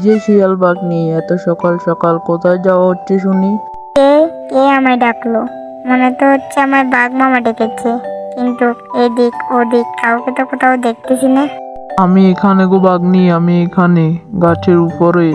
যে শিয়াল বাঘনি, এত সকাল সকাল কোথায় যাওয়া হচ্ছে শুনি? কে কে আমায় ডাকলো? মনে তো হচ্ছে আমার বাঘ মামা ডেকেছে, কিন্তু এদিক ওদিক কাউকে তো কোথাও দেখতেছি না। আমি এখানে গো বাঘনি, আমি এখানে গাছের উপরে।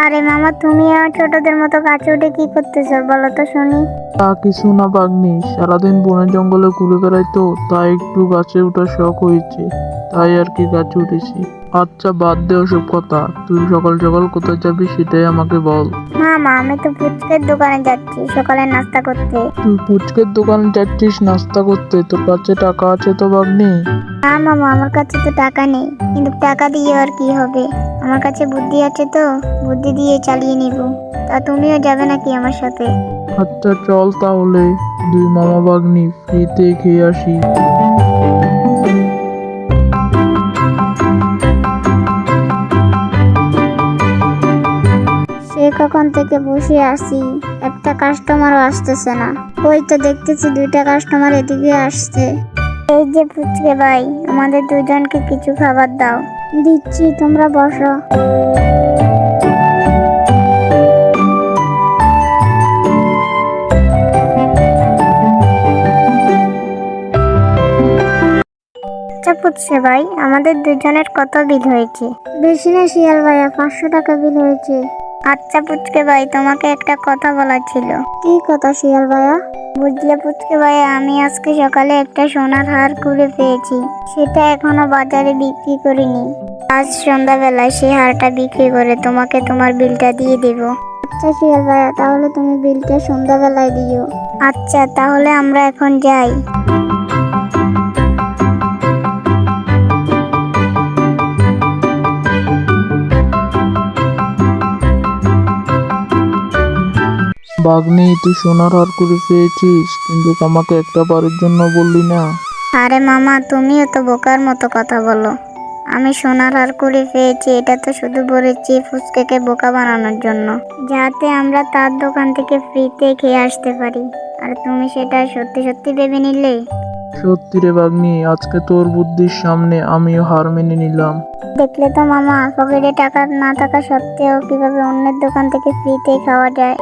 আরে মামা, তুমি আর ছোটদের মতো গাছে উঠে কি করতেছো বলো তো শুনি। তা কিছু না বাঘনি, সারাদিন বনে জঙ্গলে ঘুরে বেড়াই তো, তাই একটু গাছে ওঠার শখ হয়েছে, তাই আর কি গাছে উঠেছি। আচ্ছা বাদ দে ওসব কথা, তুই সকাল সকাল কোথায় যাবি সেটাই আমাকে বল। মামা, আমি তো ফুচকের দোকানে যাচ্ছি সকালে নাস্তা করতে। তুই ফুচকের দোকানে যাচ্ছিস নাস্তা করতে? তোর কাছে টাকা আছে তো বাঘনি? না মামা, আমার কাছে তো টাকা নেই, কিন্তু টাকা দিয়ে আর কি হবে, আমার কাছে বুদ্ধি আছে তো, বুদ্ধি দিয়ে চালিয়ে নিব। তা তুমিও যাবে নাকি আমার সাথে? আচ্ছা চল তাহলে, দুই মামা বাঘনি ফ্রিতে খেয়ে আসি। সে কখন থেকে বসে আছি, একটা কাস্টমারও আসতেছে না। ওই তো দেখতেছি দুইটা কাস্টমার এদিকে আসছে। এই যে পুচকে ভাই, আমাদের দুজনকে কিছু খাবার দাও। দিচ্ছি, তোমরা বসো। আচ্ছা পুচকে ভাই, আমাদের দুজনের কত বিল হয়েছে? বেশি না শিয়াল ভাইয়া, 500 টাকা বিল হয়েছে। আচ্ছা পুচকে ভাই, তোমাকে একটা কথা বলার ছিল। কি কথা শিয়াল ভাইয়া? বুঝলে পুচকে ভাইয়া, আমি আজকে সকালে একটা সোনার হার কুড়ে পেয়েছি, সেটা এখনো বাজারে বিক্রি করিনি। আজ সন্ধ্যাবেলায় সেই হারটা বিক্রি করে তোমাকে তোমার বিলটা দিয়ে দেব। আচ্ছা শিয়াল ভাইয়া, তাহলে তুমি বিলটা সন্ধ্যাবেলায় দিও। আচ্ছা, তাহলে আমরা এখন যাই। বাঘনি তুই সোনার হার করে পেয়েছিস, কিন্তু আমাকে একটা বারের জন্য বললি না। আরে মামা, তুমিও তো বোকার মতো কথা বলো। আমি সোনার হার কুড়ি পেয়েছি, এটা তো শুধু বলেছি ফুচকাকে বোকা বানানোর জন্য, যাতে আমরা তার দোকান থেকে ফ্রিতে খেয়ে আসতে পারি। আর তুমি সেটা সত্যি সত্যি ভেবে নিলে। সত্যি রে বাঘনি, আজকে তোর বুদ্ধির সামনে আমিও হার মেনে নিলাম। দেখলে তো মামা, পকেটে টাকা না থাকা সত্ত্বেও কিভাবে অন্যের দোকান থেকে ফ্রিতে খাওয়া যায়।